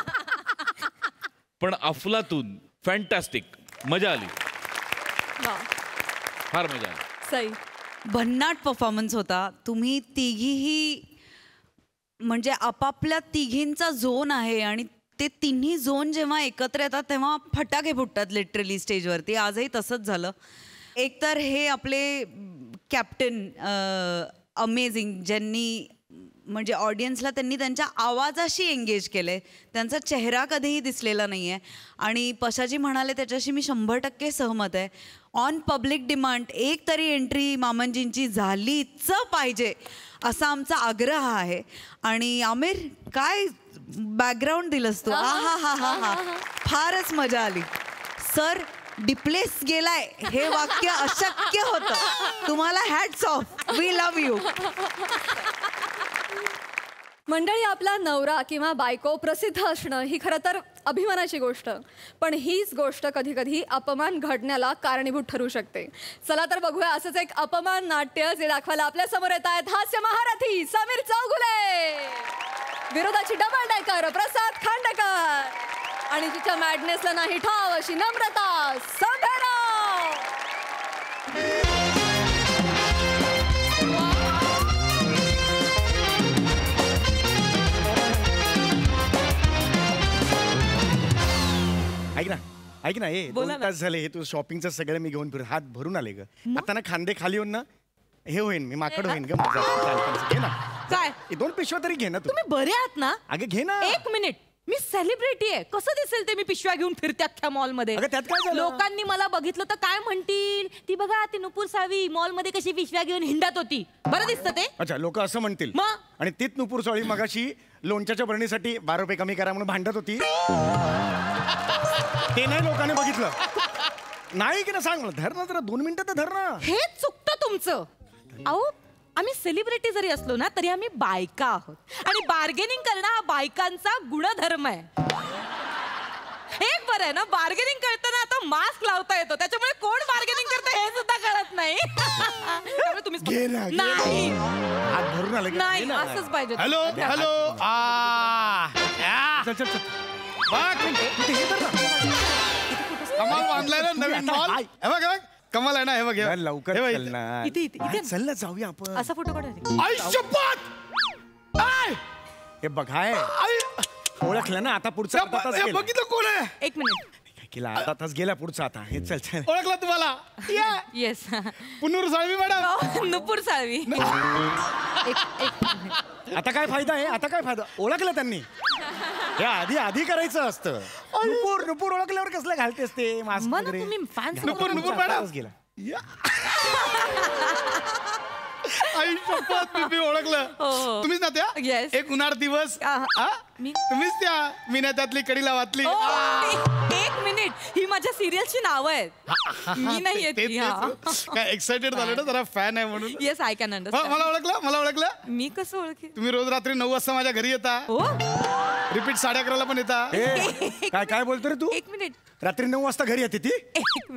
पण अफलातून फॅन्टॅस्टिक. मजा आली. फार मजा आली. सई. भन्नाट परफॉर्मन्स होता. तुम्ही तिघीही म्हणजे आपापल्या तिघींचा झोन आहे आणि ते तिन्ही झोन जेव्हा एकत्र येतात तेव्हा फटाके फुटतात लिटरली स्टेजवरती. आजही तसंच झालं. एकतर हे आपले कॅप्टन अमेझिंग ज्यांनी म्हणजे ऑडियन्सला त्यांनी त्यांच्या आवाजाशी एंगेज केलं आहे. त्यांचा चेहरा कधीही दिसलेला नाही आहे. आणि पशाजी म्हणाले त्याच्याशी मी 100% सहमत आहे. ऑन पब्लिक डिमांड एक तरी एंट्री मामनजींची झालीच पाहिजे असा आमचा आग्रह आहे. आणि आमिर काय बॅकग्राऊंड दिलंस तू. हा हा हा हा फारच मजा आली. सर डिप्लेस गेलाय हे वाक्य अशक्य होतं. तुम्हाला hats off. We love you. मंडळी आपला नवरा किंवा बायको प्रसिद्ध असणं ही खरं तर अभिमानाची गोष्ट. पण हीच गोष्ट कधी कधी अपमान घडण्याला कारणीभूत ठरू शकते. चला तर बघूया असंच एक अपमान नाट्य जे दाखवायला आपल्या समोर येत आहेत हास्य महारथी समीर चौगुले, विरोधाची डबल डेकर प्रसाद खांडेकर आणि तिच्या मॅडनेसला नाही ठाव अशी नम्रता संभेराव. ऐक ना हे बोला 2 तास झाले हे तू शॉपिंगचं सगळं मी घेऊन फिर हात भरून आले ग आता ना खांदे खाली येऊन ना हे होईन मी माकड होईन ग घे ना काय हे 2 पिशव्या तरी घे ना तू तुम्ही बरे आहात ना अगं घे ना 1 मिनिट मी सेलिब्रिटी आहे कसं दिसेल ते मी पिशव्या घेऊन फिरते अख्ख्या मॉल मध्ये अगं, त्यात काय झालं? लोकांनी मला बघितलं तर काय म्हणतील ती बघा ती नुपूर साळवी मॉल मध्ये कशी पिशव्या घेऊन हिंडत होती बरं दिसतं ते अच्छा लोक असं म्हणतील मग? आणि तीच नुपूर साळवी मगाशी लोणच्याच्या बरणीसाठी 12 रुपये कमी करा म्हणून भांडत होती ते नाही लोकांनी बघितलं नाही की ना सांग धर ना जरा 2 मिनिटं तर धर ना हे चुकतं तुमचं अहो आम्ही सेलिब्रिटी जरी असलो ना तरी आम्ही बायका आहोत आणि बार्गेनिंग करणं हा बायकांचा गुणधर्म आहे एक बरं आहे ना बार्गेनिंग करताना आता मास्क लावता येतो त्याच्यामुळे कोण बार्गेनिंग करतं हे सुद्धा कळत नाही त्यामुळे तुम्ही घे ना, घे ना. नाही हात भरून आले नाही असंच पाहिजे हॅलो हॅलो चल चल चल कमाल बांधलाय ना नवीन मॉल हे बघ कमाल आहे ना हे बघ हे बघ. लवकर हे बघ चल इथे. ना इथे इथे इथे चल ना जाऊया आपण असा फोटो काढा आई शपथ आय हे बघ हाय ओळखलं ना आता पुढचा अर्धा तास हे गेला. बघितलं कोण आहे 1 मिनिट काय केला अर्धा तास गेला पुढचा आता हे चल चल ओळखला तुम्हाला येस पुनूर साळवी मॅडम नुपूर साळवी एक आता काय फायदा आहे आता काय फायदा ओळखलं त्यांनी हे आधी करायचं असतं नुपूर नुपूर ओळखल्यावर कसलं घालतेस ते मास्क मला वगैरे तुम्ही फॅन्स नुपूर नुपूर मॅडम गेला आई शपथ मी ओळखलं हो. तुम्हीच ना त्या Yes. एक उन्हाळ दिवस हा? तुम्हीच त्या मीना त्यातली कडीला वाचली 1 मिनिट ही माझ्या सिरियलची नाव आहेत मी नाही येत काय एक्साइटेड झालं ना जरा फॅन आहे म्हणून येस आय कॅन मला ओळखलं मी कसं ओळखे तुम्ही रोज रात्री 9 वाजता माझ्या घरी येता हो रिपीट 11:30 पण येता काय काय बोलतो रे तू 1 मिनिट रात्री 9 वाजता घरी येते ती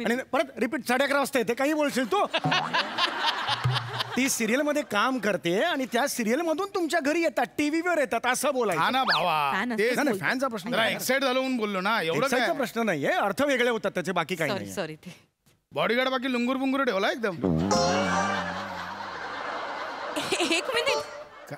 आणि परत रिपीट 11:30 वाजता येते काही बोलशील तू ती सिरियल मध्ये काम करते आणि त्या सिरियल मधून तुमच्या घरी येतात टीव्हीवर येतात असं बोलायचं हा ना भावा तेच नाही, फॅनचा प्रश्न जरा नाही. एक्साइट झालो म्हणून बोललो ना एवढं एक्साइटचा काय प्रश्न नाहीये अर्थ वेगळे होतात त्याचे बाकी काही सॉरी नाही सॉरी ते बॉडीगार्ड बाकी लुंगूर बुंगूर ठेवला एकदम 1 मिनिट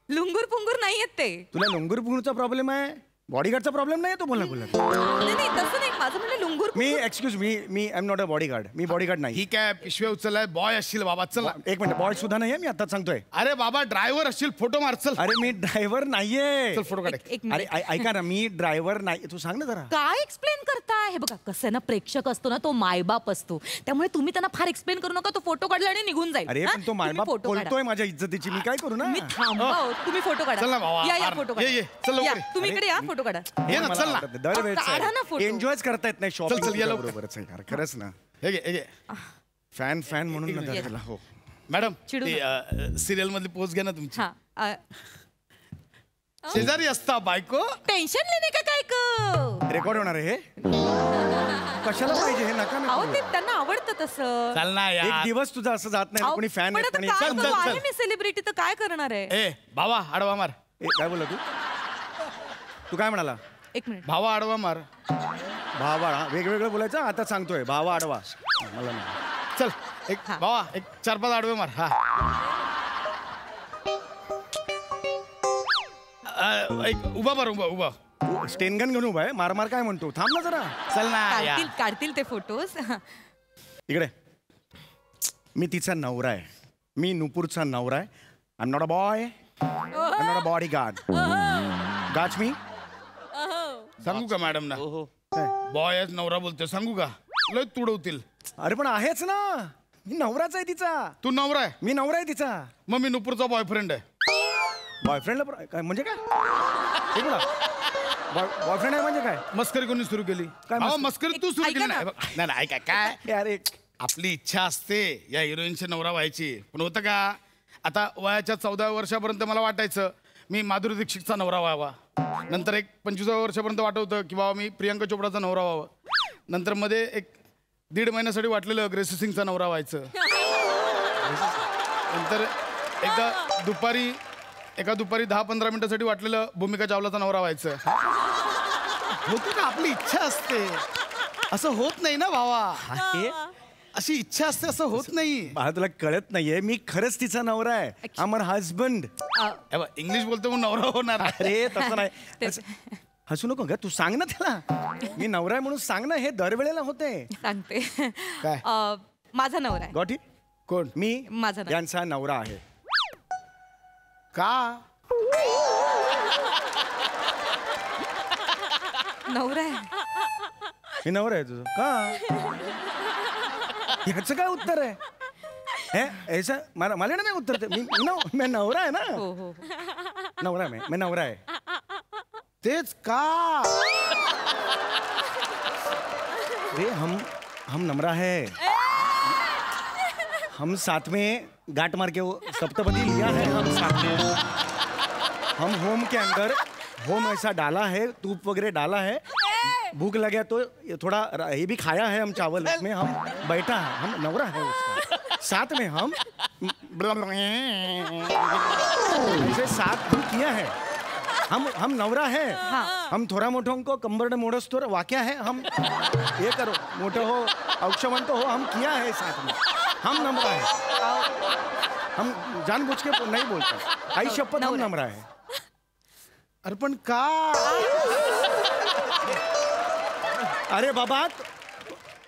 लुंगूर पुंगूर नाही येत ते तुला लुंगूर पुंगूरचा प्रॉब्लेम आहे बॉडीगार्डचा प्रॉब्लेम नाही तो बोला नाही नाही तसं नाही माझं म्हणलं लुंगूर मी excuse me I am not a bodyguard मी बॉडीगार्ड नाही ठीक आहे पिशव्या उचललाय बॉय असशील बाबा चल ना. 1 मिनिट बॉय सुद्धा नाहीये मी आता सांगतोय अरे बाबा ड्रायव्हर असशील फोटो मार चल अरे मी ड्रायव्हर नाहीये चल फोटो काढ एक अरे ऐका ना मी ड्रायव्हर नाही तू सांग ना जरा काय एक्सप्लेन करताय हे बघा कसं आहे ना प्रेक्षक असतो ना तो मायबाप असतो त्यामुळे तुम्ही त्यांना फार एक्सप्लेन करू नका तो फोटो काढला आणि निघून जाईल अरे हा? पण तो तुम्ही मायबाप photo काढा. बोलतोय माझ्या इज्जतीची मी काय करू ना मी थांबव तुम्ही फोटो काढा चल ना भावा, या मार. फोटो ये, चल काढा लवकर या, ये. तुम्ही इकडे या फोटो काढा ये ना चल ना काढा ना photo. एन्जॉयच करता येत नाही चल, चल, या लवकर. बरोबरच आहे यार खरंच ना हे घे हे घे फॅन म्हणून ना ये. त्याला हो मॅडम चिडू सिरियल मधली पोच घ्या ना तुमची हा शेजारी असता बायको टेन्शन लेणे का काय क रेकॉर्ड होणार आहे हे कशाला पाहिजे हे नका अहो ना ते त्यांना आवडतं तसं चल ना एक यार दिवस तुझा असं जात नाही अहो, कोणी फॅन पण आहे आता कोणी काय चल, करू? चल, आहे चल. मी सेलिब्रिटी तर काय करणार आहे ए भावा आडवा मार काय बोला तू काय म्हणाला 1 मिनिट भावा आडवा मार भावा वेगवेगळं बोलायचं आता सांगतोय भावा आडवा मला नाही चल एक भावा एक 4-5 आडवे मार हा एक उभा मार उभा स्टेनगन घेऊन उभा आहे मार काय म्हणतो थांब ना जरा चल ना यार काढतील ते फोटोज इकडे मी तिचा नवरा आहे मी नुपूरचा नवरा आहे I am not a boy I am not a bodyguard गाच मी सांगू का मॅडम ना बॉय नवरा बोलतोय सांगू का लय तुडवतील अरे पण आहेच ना मी नवराच आहे तिचा तू नवरा आहे मी नवरा आहे तिचा मग मी नुपूरचा बॉयफ्रेंड आहे बॉयफ्रेंडला काय म्हणजे काय बॉयफ्रेंड आहे म्हणजे काय मस्करी कोणी सुरू केली काय अहो, मस्करी तू सुरू ऐका केली ना. नाही नाही नाही, ऐका काय अरे आपली इच्छा असते या हिरोईनची नवरा व्हायची पण होतं का आता वयाच्या 14व्या वर्षापर्यंत मला वाटायचं मी माधुरी दीक्षितचा नवरा व्हावा नंतर एक 25व्या वर्षापर्यंत वाटत होतं की बाबा मी प्रियंका चोपडाचा नवरा व्हावा नंतर मध्ये एक 1.5 महिन्यासाठी वाटलेलं ग्रेसी सिंगचा नवरा व्हायचं नंतर एका दुपारी 10-15 मिनिटासाठी वाटलेलं भूमिका चावलाचा नवरा व्हायचं होतं का आपली इच्छा असते असं होत नाही ना भावा अशी इच्छा असते असं होत नाही मला तुला कळत नाहीये मी खरंच तिचा नवरा आहे आमर हजबंड इंग्लिश बोलतो मग नवरा होणार अरे तसं नाही हसू नको ग, तू सांग ना त्याला. मी नवरा आहे म्हणून सांग ना, हे दरवेळेला होते. सांगते. काय? माझा नवरा आहे. Got it? कोण? मी माझा नवरा. यांचा नवरा आहे. का? नवरा आहे. मी नवरा आहे तुझं का? ह्याचं काय उत्तर आहे? हे ऐसा मला नाही उत्तर ते. मी नवरा आहे ना. हो. नवरा आहे मी नवरा आहे. तेच का? अरे हम नमरा है. हम साथ में गांठ मार के वो सप्तपदी लिया है. हम साथ में हम होम के अंदर होम ऐसा डाला है, तूप वगैरह डाला है. भूख लगे तो थोड़ा ये भी खाया है हम चावल में. हम बैठा है, हम नवरा है उसका. साथ में हम ऐसे साथ हम किया है. हम नवरा है. हम थोड़ा मोठों को कंबर मोड़स तो वाक्या है. हम ये करो मोठो हो औक्षवंत हो, हम किया है साथ में. हम नमरा है. हम जानबूझ के नहीं बोलते. आई शपथ हम नमरा है. अरे पण का? अरे बाबा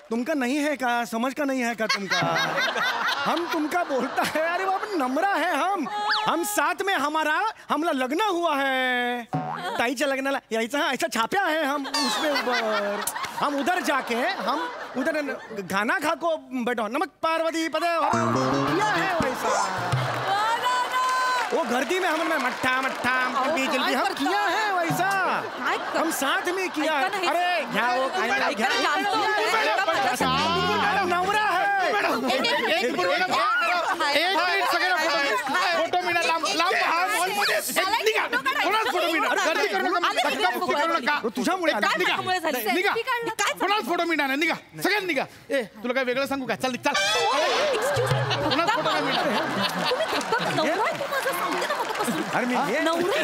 तुमका नहीं है का? समझ का नहीं है का तुमका? हम तुमका बोलता है. अरे बाबा नमरा है हम साथ में हमला लग्न हुआ है. ताईच्या लग्नाला यायचा ऐसा छाप्या है हम उसमें ऊपर. हम उधर जाके हम उधर गाना खा को बैठो. नमक पार्वती पदे किया है वैसा. वो गर्दी में हमने मट्ठा जल्दी हम किया है वैसा. हम साथ में किया. अरे नवरा है. एक मिनिट सगळ्यांना फोटो मिळा. लांब हा मॉलमध्ये निघा. कोणाच फोटो मिळा. गर्दी करू नका. तुझ्यामुळे निघा. कोणाच फोटो मिळणार. निघा सगळ्यांनी निघा. ए तुला काय वेगळं सांगू का? चल कोणाच फोटो नाही मिळणार. अरे मी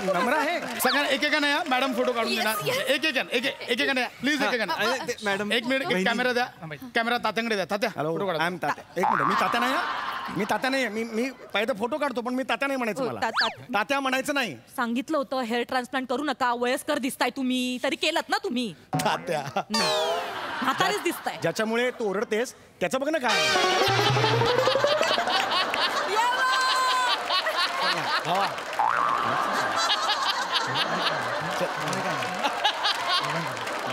नमरा है. सगळ्यांना एकेकाने या. मॅडम फोटो काढून देणार. एकेकाने या प्लीज. एकेकाने मॅडम एक मिनिट कॅमेरा द्या. कॅमेरा तात्याकडे द्या. तात्या फोटो काढा. एक मिनिट. मी तात्या नाही. मी तात्या नाही. मी पहिले फोटो काढतो पण मी तात्या नाही म्हणायचं. मला तात्या म्हणायचं नाही. सांगितलं होतं हेअर ट्रान्सप्लांट करू नका, वयस्कर दिसताय तुम्ही, तरी केलत ना तुम्ही. तात्या म्हातारेच दिसताय. ज्याच्यामुळे तू ओरडतेस त्याचं बघ ना काय.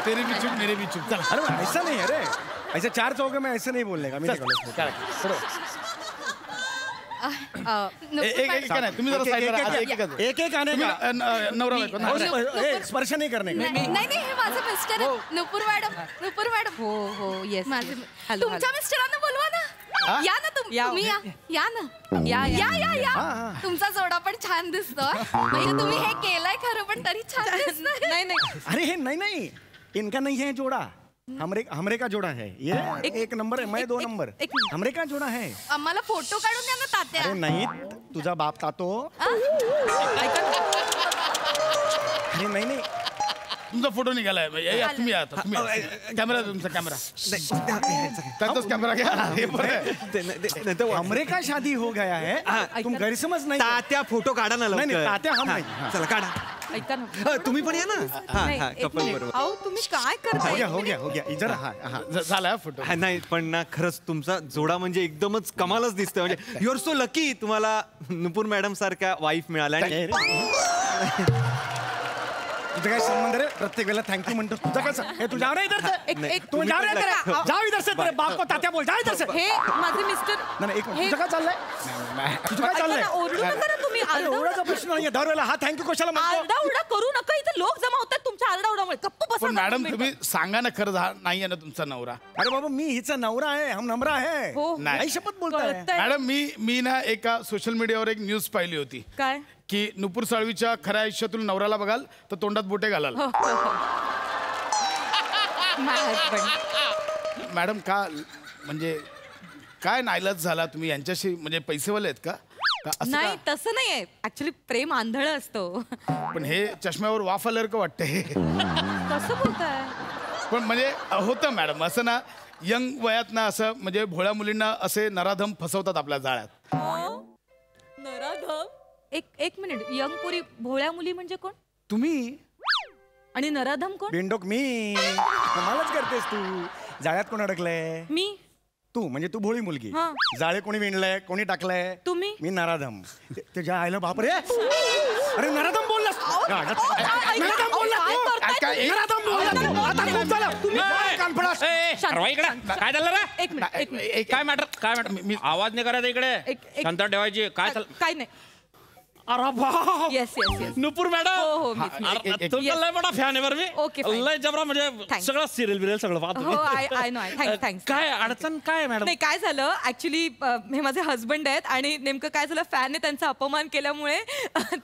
तेरी भी चुप मेरी भी चुप. चला. अरे ऐसा नहीं है रे. ऐसे चार चौके में ऐसे नहीं बोलने का. मी एक तुम्ही जरा साईडला. एक आने का. नवरा बायको. स्पर्श नहीं करने का. नाही हे माझं मिस्टर आहे. नुपूर मॅडम. हो येस. तुमच्या मिस्टरांना बोलवा ना. या ना तुम्ही या ना. या. तुमचा जोडा पण छान दिसतो. म्हणजे तुम्ही हे केलंय खरं पण तरी छान दिसतोय. नाही अरे हे नहीं इनका नहीं है जोड़ा. हमरे का जोड़ा है. ये एक नंबर है. मैं 2 नंबर. हमरे का जोड़ा है. आम्हाला फोटो काढून द्या ना तात्या. अरे नहीं तुझा बाप तातो. अरे नहीं तुमचा फोटो निघालाय. तुम्ही आता कॅमेरा. तुमचा कॅमेरा. त्याचाच कॅमेरा घ्या. हमरे का शादी हो गया है. तुम गैरसमझ नहीं. तात्या फोटो काढा ना. नहीं तात्या हम नहीं. चला काढा. ऐका ना. तुम्ही पण या ना. कपल बरोबर. अहो तुम्ही काय करताय. हो गया इधर. झाला फोटो. नाही पण ना खरंच तुमचा जोडा म्हणजे एकदमच कमालच दिसतोय. म्हणजे यू आर सो लकी. तुम्हाला नुपूर मॅडम सारख्या वाईफ मिळाल्या. तुझा काय संबंध रे. प्रत्येक वेळेला थँक्यू म्हणतो. तुझा काय तू जाऊ रे इधर से. तू जाऊ रे इधर. जाऊ इधर से. तेरे बाप को तात्या बोल. जा इधर से. हे माझे मिस्टर. नाही एक तुझं काय चाललंय. तुझं काय चाललंय. ओरडू नका ना तुम्ही. एवढाचा प्रश्न नाहीये. दरवेळेला हा थँक्यू कशाला म्हणतो. आरडाओरडा करू नका. इथे लोक जमा होतात तुमच्या आरडाओरडामुळे. गप्प बसा. पण मॅडम तुम्ही सांगा ना खरं नाहीये ना तुमचा नवरा. अरे बाबा मी हिचा नवरा आहे. हम नमरा है. नाही शपथ बोलताय. मॅडम मी ना एका सोशल मीडियावर एक न्यूज पाहिली होती. काय की नुपूर साळवीच्या खऱ्या आयुष्यातून नवऱ्याला बघाल तर तोंडात बोटे घालाल. मॅडम का म्हणजे काय नाईलाज झाला तुम्ही यांच्याशी. म्हणजे पैसेवाले आहेत का? नाही तसं नाहीये. ऍक्च्युली प्रेम आंधळ असतो. पण हे चष्म्यावर वाफ आल्यासारखं वाटतंय. कसं बोलताय. पण म्हणजे होतं मॅडम असं ना. यंग वयात ना असं म्हणजे भोळ्या मुलींना असे नराधम फसवतात आपल्या जाळ्यात. नराधम. एक मिनिट. यंग पुरी भोळ्या मुली म्हणजे कोण. तुम्ही आणि नराधम कोण? बिंडोक मी. मलाच करतेस तू. जाळ्यात कोण अडकलंय? मी. तू म्हणजे तू भोळी मुलगी. हा. जाळे कोणी विणलंय, कोणी टाकलंय? तुम्ही. मी नराधम. तुझ्या आईला बापरे. अरे नराधम बोललास. नराधम बोललास. नराधम बोललास. आता खूप झालं. कॉन्फिडन्स. काय झालं रे? एक मिनिट. काय मॅटर मी आवाज नाही करायचा इकडे. शांत ठेवायची. काय नाही. अरे बाप. Yes yes yes. Nupur madam. हो मीच. तुमचा लय मोठा फॅन आहे बरं मी. Okay, fine. लय जबरा म्हणजे सगळं सिरियल बिरियल सगळं पाहतो हो आय नो थँक्स. काय अडचण काय मॅडम? नाही काय झालं ऍक्च्युली हे माझे हजबंड आहेत आणि नेमकं काय झालं फॅनने त्यांचा अपमान केल्यामुळे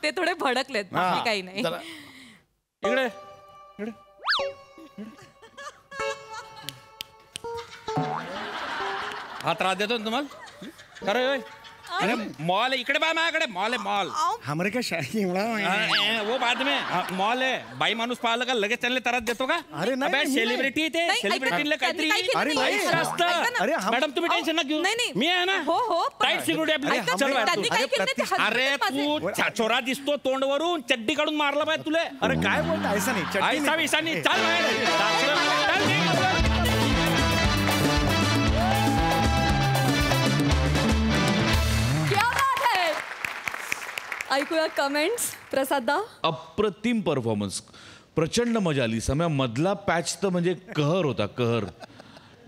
ते थोडे भडकलेत. बाकी काही नाही. इकडे हा त्रास देतो ना तुम्हाला? खरं होय? अरे मॉल है, इकडे बा माझ्याकडे मॉल आहे मॉल. हमरे का शाही वो बाद में मॉल आहे. बाई माणूस पाहिलं का लगेच त्यांना त्रास देतो का? अरे नाही, सेलिब्रिटी ते सेलिब्रिटीला काहीतरी अरे नाही. अरे मॅडम तुम्ही टेन्शन ना घेऊ. मी आहे ना. हो टाईट सिक्युरिटी आपली. अरे तू चोरा दिसतो तोंडवरून चड्डी काढून मारला पाहिजे तुला. अरे काय बोलता? ऐसा नाही. ऐसा विसा नाही. चाल बाहेर. ऐकूया कमेंट्स. प्रसादा. अप्रतिम परफॉर्मन्स. प्रचंड मजा आली. सम्या मधला पॅच तर म्हणजे कहर होता कहर.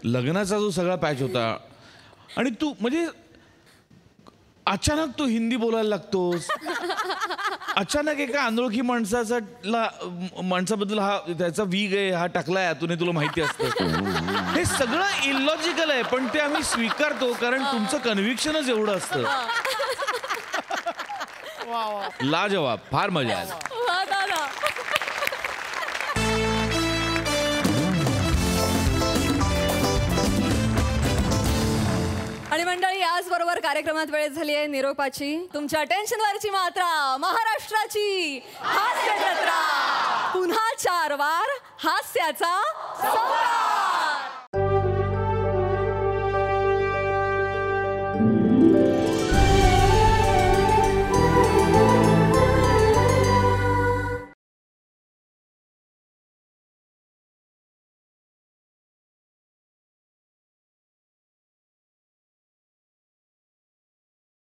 लग्नाचा जो सगळा पॅच होता आणि तू म्हणजे अचानक तू हिंदी बोलायला लागतोस. अचानक एका अनोळखी माणसाबद्दल हा त्याचा वीग आहे हा टाकलाय आतून तुला माहिती असतं. हे सगळं इलॉजिकल आहे पण ते आम्ही स्वीकारतो कारण तुमचं कन्व्हिक्शनच एवढं असतं. लाजवाब. फार मजा आली. आणि मंडळी याचबरोबर कार्यक्रमात वेळ झाली आहे निरोपाची. तुमच्या टेन्शनवरची मात्रा महाराष्ट्राची हास्य जत्रा. पुन्हा 4 वार हास्याचा संग्राम.